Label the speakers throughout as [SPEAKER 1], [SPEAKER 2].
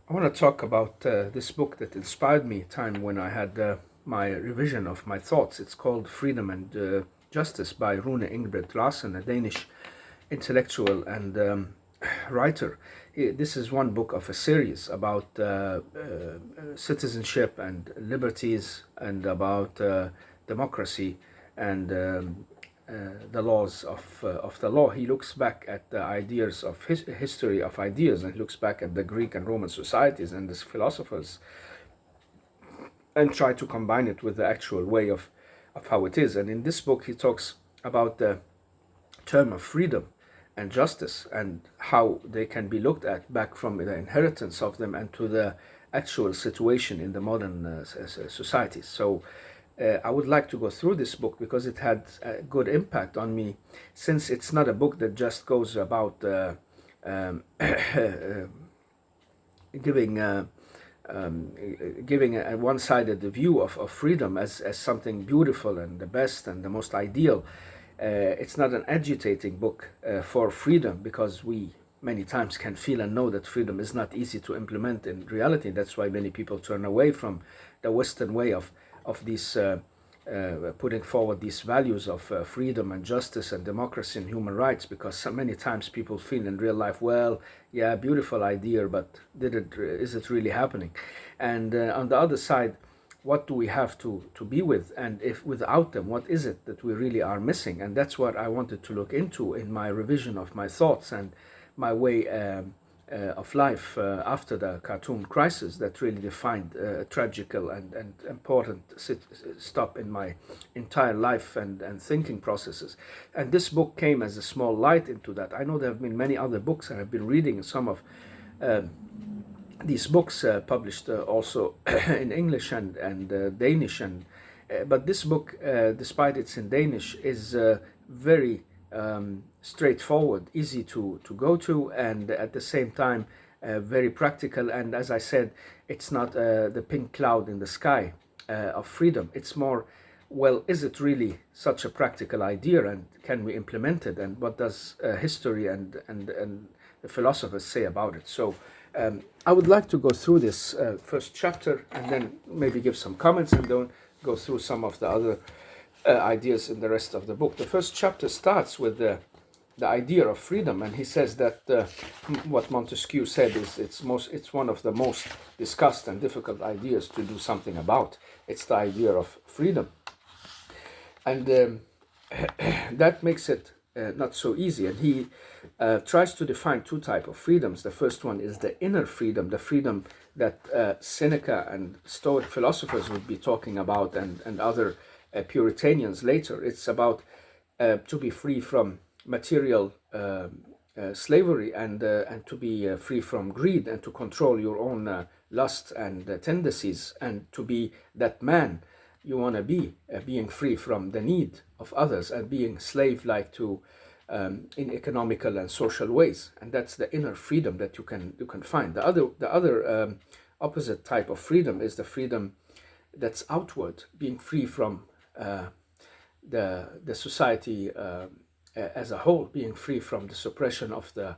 [SPEAKER 1] I want to talk about this book that inspired me a time when I had my revision of my thoughts. It's called Freedom and Justice by Rune Engelbrecht Larsen, a Danish intellectual and writer. This is one book of a series about citizenship and liberties and about democracy and the laws of the law. He looks back at the ideas of history of ideas, and looks back at the Greek and Roman societies and the philosophers, and try to combine it with the actual way of how it is. And in this book, he talks about the term of freedom and justice and how they can be looked at back from the inheritance of them and to the actual situation in the modern societies. So I would like to go through this book because it had a good impact on me, since it's not a book that just goes about um, giving giving a one-sided view of freedom as something beautiful and the best and the most ideal. It's not an agitating book for freedom, because we many times can feel and know that freedom is not easy to implement in reality. That's why many people turn away from the Western way of these putting forward these values of freedom and justice and democracy and human rights, because so many times people feel in real life, well, yeah, beautiful idea, but is it really happening? And on the other side, what do we have to be with, and if without them, what is it that we really are missing? And that's what I wanted to look into in my revision of my thoughts and my way of life after the Khartoum crisis, that really defined a tragical and important stop in my entire life and thinking processes. And this book came as a small light into that. I know there have been many other books, and I've been reading some of these books published also in English and Danish, and but this book, despite it's in Danish, is very straightforward, easy to go to, and at the same time very practical. And as I said, it's not the pink cloud in the sky of freedom. It's more, well, is it really such a practical idea, and can we implement it, and what does history and the philosophers say about it? So I would like to go through this first chapter and then maybe give some comments, and then go through some of the other ideas in the rest of the book. The first chapter starts with the idea of freedom, and he says that what Montesquieu said is it's one of the most discussed and difficult ideas to do something about. It's the idea of freedom, and that makes it not so easy. And he tries to define two types of freedoms. The first one is the inner freedom, the freedom that Seneca and Stoic philosophers would be talking about, and other Puritanians later. It's about to be free from material slavery, and to be free from greed, and to control your own lust and tendencies, and to be that man you want to be, being free from the need of others, and being slave-like to in economical and social ways. And that's the inner freedom that you can find. The other opposite type of freedom is the freedom that's outward, being free from the society as a whole, being free from the suppression of the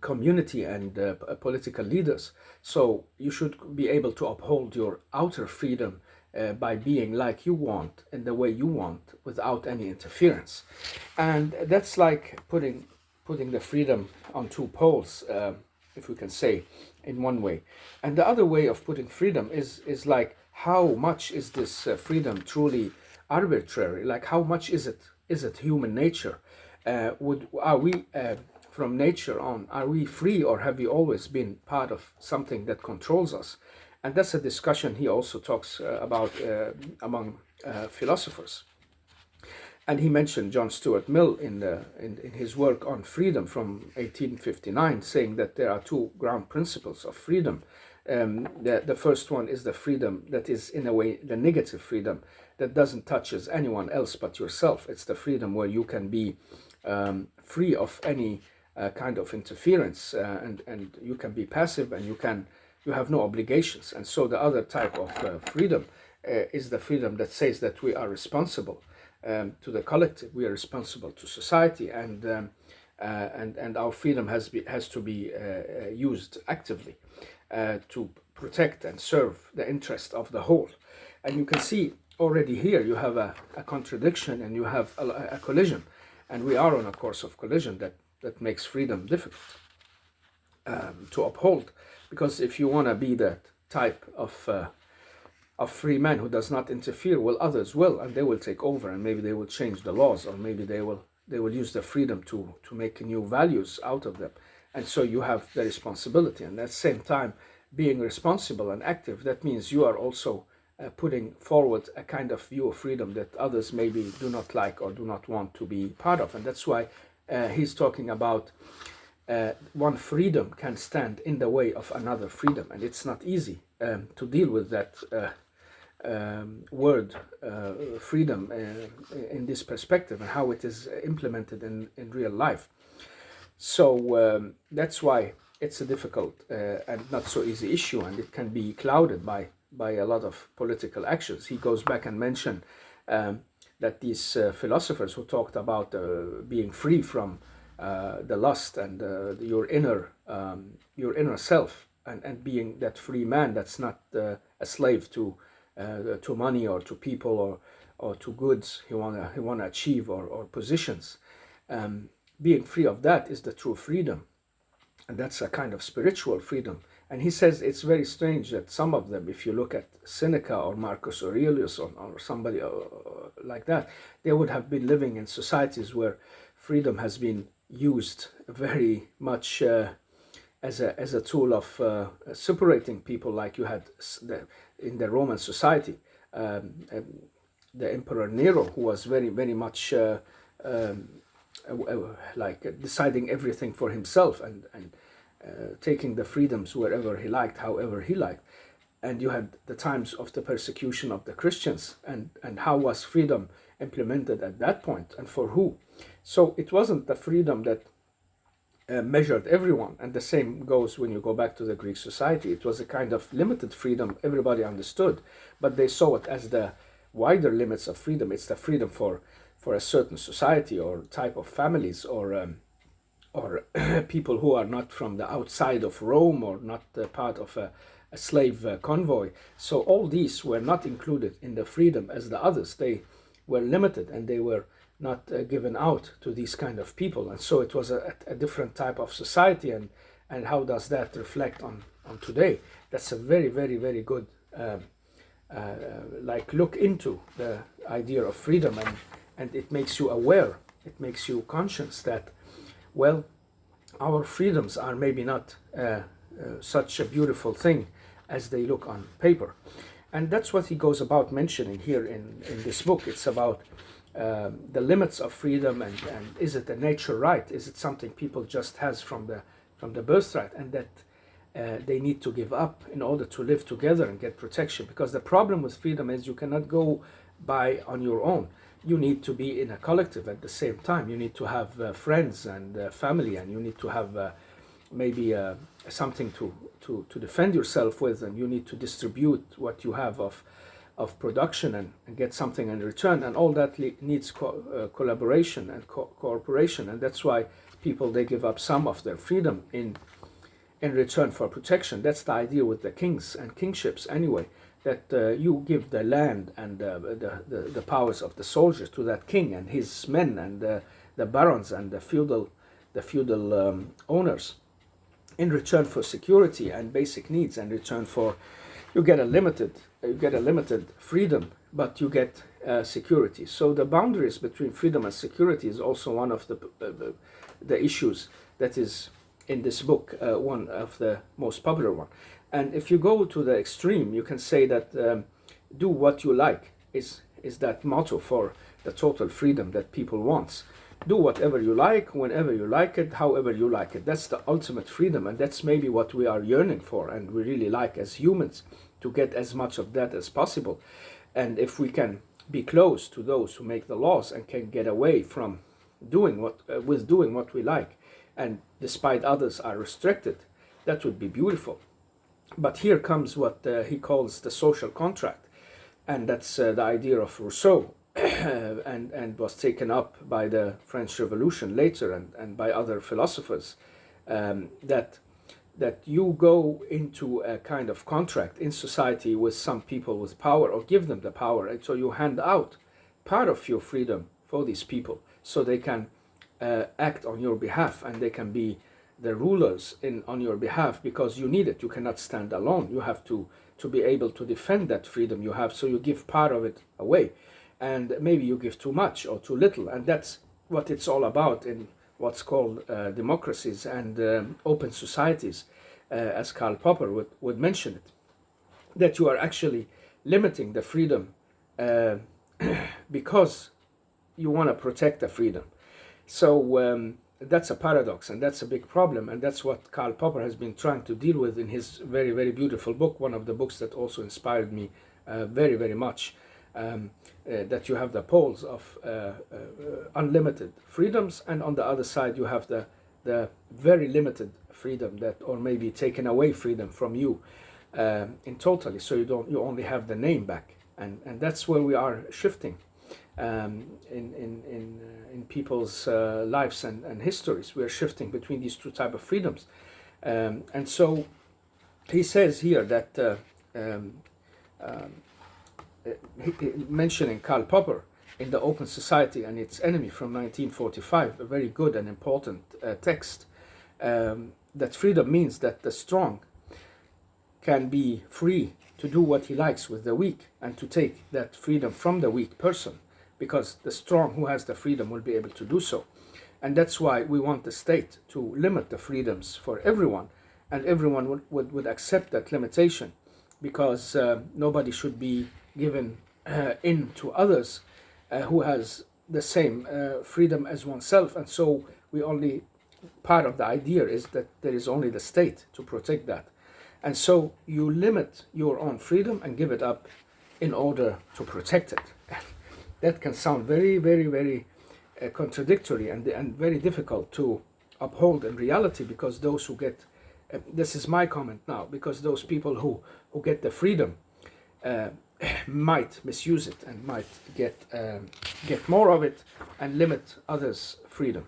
[SPEAKER 1] community and political leaders. So you should be able to uphold your outer freedom by being like you want, in the way you want, without any interference. And that's like putting the freedom on two poles, if we can say, in one way. And the other way of putting freedom is like, how much is this freedom truly arbitrary? Like, how much is it human nature? Are we from nature on, are we free, or have we always been part of something that controls us? And that's a discussion he also talks about among philosophers. And he mentioned John Stuart Mill in his work on freedom from 1859, saying that there are two ground principles of freedom. The first one is the freedom that is, in a way, the negative freedom that doesn't touches anyone else but yourself. It's the freedom where you can be free of any kind of interference, and you can be passive, and you have no obligations. And so the other type of freedom is the freedom that says that we are responsible to the collective, we are responsible to society, and and our freedom has to be used actively to protect and serve the interest of the whole. And you can see already here you have a contradiction and you have a collision, and we are on a course of collision that makes freedom difficult to uphold, because if you want to be that type of free man who does not interfere, well, others will, and they will take over, and maybe they will change the laws, or maybe they will use their freedom to make new values out of them. And so you have the responsibility, and at the same time, being responsible and active, that means you are also putting forward a kind of view of freedom that others maybe do not like or do not want to be part of. And that's why he's talking about one freedom can stand in the way of another freedom, and it's not easy to deal with that word freedom in this perspective and how it is implemented in real life. So that's why it's a difficult and not so easy issue, and it can be clouded by a lot of political actions. He goes back and mentioned that these philosophers who talked about being free from the lust and your inner self, and being that free man that's not a slave to money or to people or to goods he wanna achieve or positions. Being free of that is the true freedom, and that's a kind of spiritual freedom. And he says it's very strange that some of them, if you look at Seneca or Marcus Aurelius or somebody like that, they would have been living in societies where freedom has been used very much as a tool of separating people, like you had in the Roman society. The Emperor Nero, who was very, very much like deciding everything for himself and taking the freedoms wherever he liked, however he liked. And you had the times of the persecution of the Christians, and how was freedom implemented at that point, and for who? So it wasn't the freedom that measured everyone, and the same goes when you go back to the Greek society. It was a kind of limited freedom everybody understood, but they saw it as the wider limits of freedom. It's the freedom for a certain society or type of families, or people who are not from the outside of Rome, or not part of a slave convoy. So all these were not included in the freedom as the others. They were limited, and they were not given out to these kind of people. And so it was a different type of society. And how does that reflect on today? That's a very, very, very good like look into the idea of freedom, and it makes you aware, it makes you conscious that, well, our freedoms are maybe not such a beautiful thing as they look on paper. And that's what he goes about mentioning here in this book. It's about the limits of freedom, and is it a nature right? Is it something people just has from the birthright, and that they need to give up in order to live together and get protection? Because the problem with freedom is you cannot go by on your own. You need to be in a collective at the same time. You need to have friends and family, and you need to have maybe something to defend yourself with, and you need to distribute what you have of production and get something in return, and all that needs collaboration and cooperation. And that's why people, they give up some of their freedom in return for protection. That's the idea with the kings and kingships anyway, that you give the land and the powers of the soldiers to that king and his men, and the barons and the feudal owners, in return for security and basic needs, and return for you get a limited freedom, but you get security. So the boundaries between freedom and security is also one of the issues that is in this book, one of the most popular one. And if you go to the extreme, you can say that do what you like is that motto for the total freedom that people want. Do whatever you like, whenever you like it, however you like it. That's the ultimate freedom, and that's maybe what we are yearning for, and we really like as humans, to get as much of that as possible. And if we can be close to those who make the laws and can get away from doing what we like, and despite others are restricted, that would be beautiful. But here comes what he calls the social contract, and that's the idea of Rousseau, and was taken up by the French Revolution later and by other philosophers, that you go into a kind of contract in society with some people with power, or give them the power, and so you hand out part of your freedom for these people so they can act on your behalf, and they can be the rulers on your behalf, because you need it. You cannot stand alone. You have to be able to defend that freedom you have, so you give part of it away, and maybe you give too much or too little, and that's what it's all about in what's called democracies and open societies, as Karl Popper would mention it, that you are actually limiting the freedom because you want to protect the freedom. So that's a paradox, and that's a big problem, and that's what Karl Popper has been trying to deal with in his very, very beautiful book, one of the books that also inspired me very, very much, that you have the poles of unlimited freedoms, and on the other side you have the very limited freedom, that, or maybe taken away freedom from you in totally, so you only have the name back, and that's where we are shifting in people's lives and histories. We are shifting between these two types of freedoms, and so he says here that mentioning Karl Popper in The Open Society and Its Enemy from 1945, a very good and important text, that freedom means that the strong can be free to do what he likes with the weak, and to take that freedom from the weak person, because the strong who has the freedom will be able to do so. And that's why we want the state to limit the freedoms for everyone, and everyone would accept that limitation, because nobody should be given in to others who has the same freedom as oneself. And so part of the idea is that there is only the state to protect that. And so you limit your own freedom and give it up in order to protect it. That can sound very, very, very contradictory and very difficult to uphold in reality, because those who get, this is my comment now, because those people who get the freedom might misuse it and might get more of it and limit others' freedom.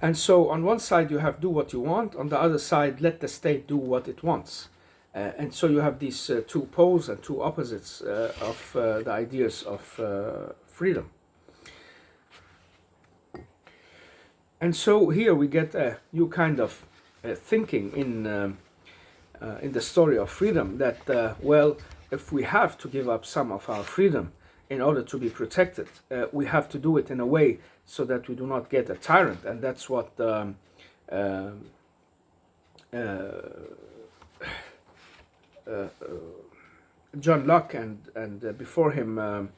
[SPEAKER 1] And so on one side you have do what you want, on the other side let the state do what it wants. And so you have these two poles and two opposites of the ideas of freedom. And so here we get a new kind of thinking in the story of freedom, that well, if we have to give up some of our freedom in order to be protected, we have to do it in a way so that we do not get a tyrant. And that's what John Locke and before him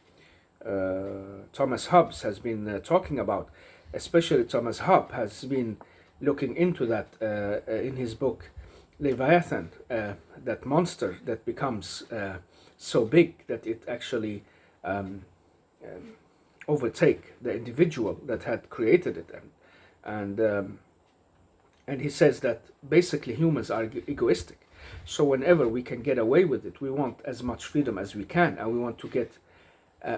[SPEAKER 1] Thomas Hobbes has been talking about. Especially Thomas Hobbes has been looking into that in his book Leviathan, that monster that becomes so big that it actually overtake the individual that had created it, and he says that basically humans are egoistic. So whenever we can get away with it, we want as much freedom as we can, and we want to get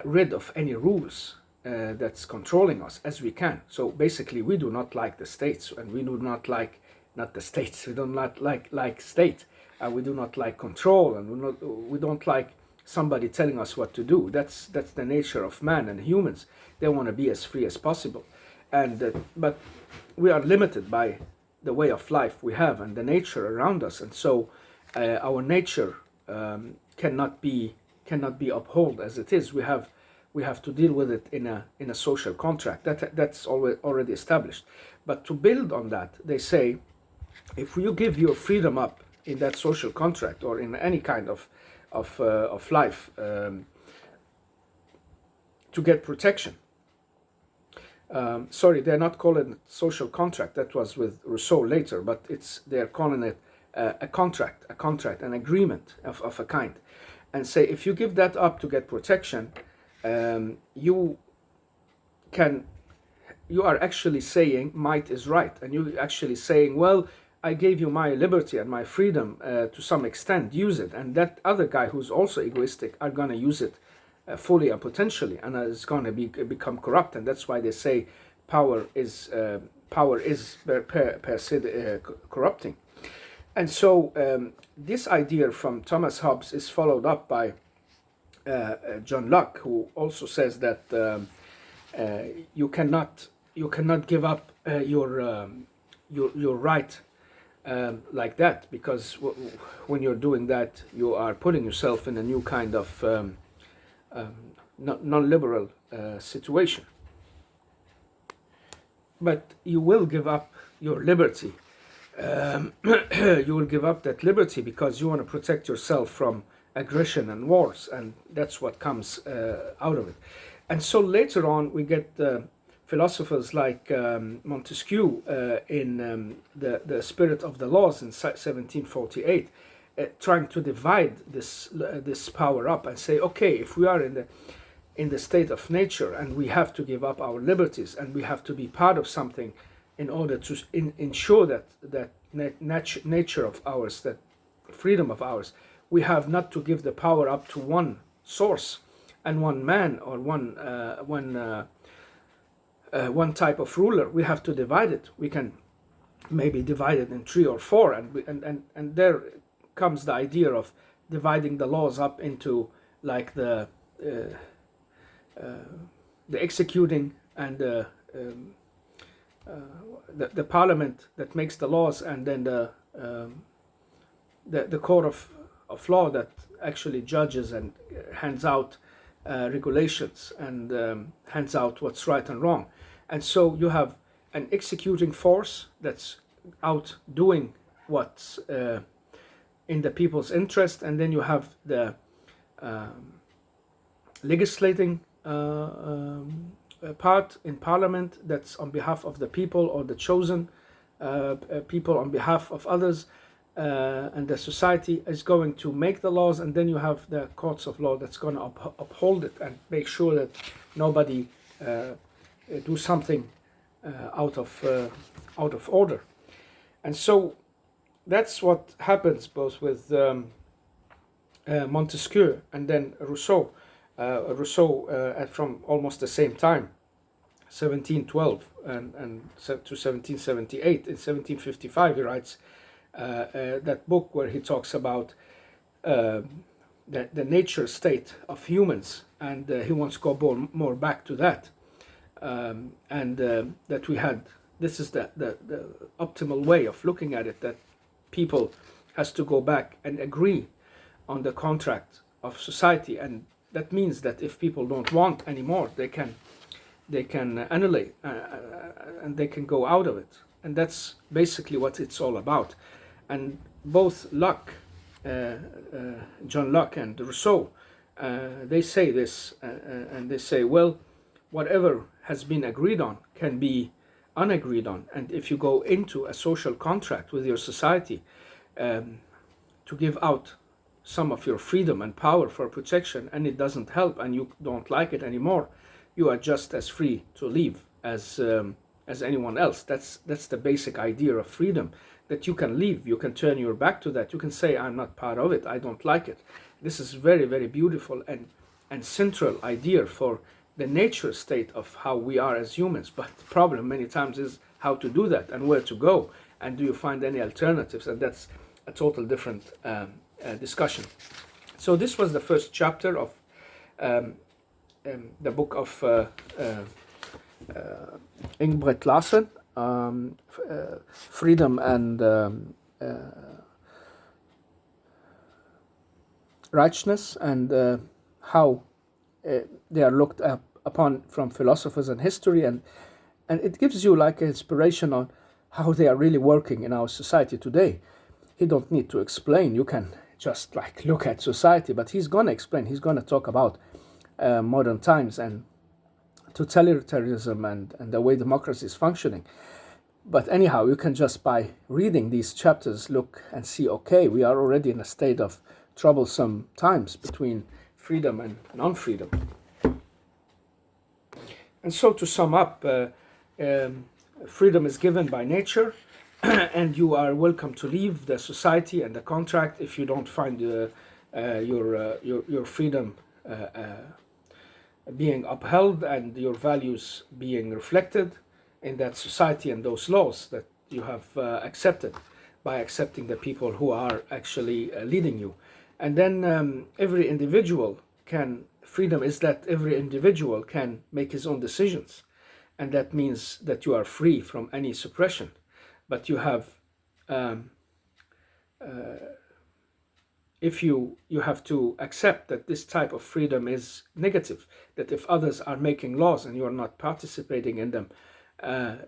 [SPEAKER 1] rid of any rules that's controlling us as we can. So basically we do not like the states, and we do not like, not the states, we do not like state, we do not like control, and we don't like somebody telling us what to do. That's the nature of man and humans. They want to be as free as possible, and but we are limited by the way of life we have and the nature around us, and so our nature cannot be upheld as it is. We have to deal with it in a social contract that's already established. But to build on that, they say, if you give your freedom up in that social contract or in any kind of life to get protection. Sorry, they're not calling it social contract. That was with Rousseau later, but they're calling it a contract, an agreement of a kind. And say, if you give that up to get protection, you are actually saying might is right, and you're actually saying, well, I gave you my liberty and my freedom to some extent, use it, and that other guy who's also egoistic are gonna use it fully and potentially, and it's going to become corrupt. And that's why they say power is per se corrupting. And so this idea from Thomas Hobbes is followed up by John Locke, who also says that you cannot give up your right like that, because when you're doing that, you are putting yourself in a new kind of non-liberal situation. But you will give up your liberty. You will give up that liberty because you want to protect yourself from aggression and wars, and that's what comes out of it. And so later on, we get philosophers like Montesquieu in the Spirit of the Laws in 1748, trying to divide this power up and say, okay, if we are in the state of nature and we have to give up our liberties and we have to be part of something in order to ensure that nature of ours, that freedom of ours, we have not to give the power up to one source and one man or one type of ruler. We have to divide it. We can maybe divide it in 3 or 4, and there comes the idea of dividing the laws up into like the executing and the parliament that makes the laws, and then the court of law that actually judges and hands out regulations and hands out what's right and wrong. And so you have an executing force that's out doing what's in the people's interest, and then you have the legislating part in parliament that's on behalf of the people or the chosen people on behalf of others, and the society is going to make the laws, and then you have the courts of law that's going to uphold it and make sure that nobody do something out of order. And so that's what happens both with Montesquieu and then Rousseau. From almost the same time, 1712 and to 1778. In 1755 he writes that book where he talks about the nature state of humans, and he wants to go more back to that, and that we had, this is the optimal way of looking at it, that people has to go back and agree on the contract of society, and that means that if people don't want anymore, they can annihilate and they can go out of it. And that's basically what it's all about. And both Locke, John Locke and Rousseau, they say this, and they say, well, whatever has been agreed on can be unagreed on. And if you go into a social contract with your society to give out some of your freedom and power for protection, and it doesn't help and you don't like it anymore, you are just as free to leave as anyone else. That's the basic idea of freedom, that you can leave, you can turn your back to that, you can say, I'm not part of it, I don't like it. This is very, very beautiful and central idea for the nature state of how we are as humans. But the problem many times is how to do that and where to go, and do you find any alternatives, and that's a total different discussion. So this was the first chapter of the book of Engelbrecht Larsen, Freedom and Righteousness, and how they are looked upon from philosophers and history, and it gives you like an inspiration on how they are really working in our society today. He don't need to explain, you can just like look at society, but he's going to explain, he's going to talk about modern times and totalitarianism and the way democracy is functioning. But anyhow, you can just by reading these chapters look and see, okay, we are already in a state of troublesome times between freedom and non-freedom. And so to sum up, freedom is given by nature, and you are welcome to leave the society and the contract if you don't find your freedom being upheld and your values being reflected in that society and those laws that you have accepted by accepting the people who are actually leading you. And then every individual can, freedom is that every individual can make his own decisions. And that means that you are free from any suppression. But you have, if you have to accept that this type of freedom is negative, that if others are making laws and you are not participating in them,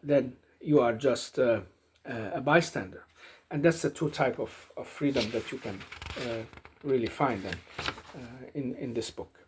[SPEAKER 1] then you are just a bystander. And that's the two type of freedom that you can really find in this book.